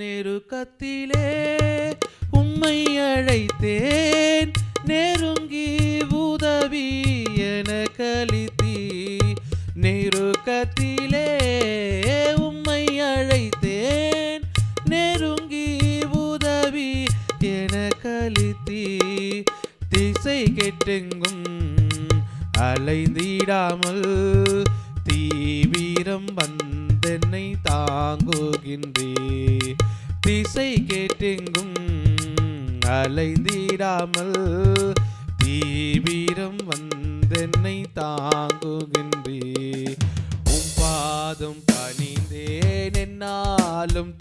நெருக்கத்திலே உம்மை அழைத்தேன், நெருங்கி உதவி எனக்களித்தீ. நெருக்கத்திலே உம்மை அழைத்தேன், நெருங்கி உதவி எனக்களித்தீ. திசை கெட்டெங்கும் அலைந்திடாமல் தீவிரம் வந்தென்னை தாங்குகின்றே. திசை கேட்டெங்கும் அலைந்திடாமல் தீவிரம் வந்தென்னை தாங்குகின்றே. உம் பாதம் பணிந்தேன், என்னாலும்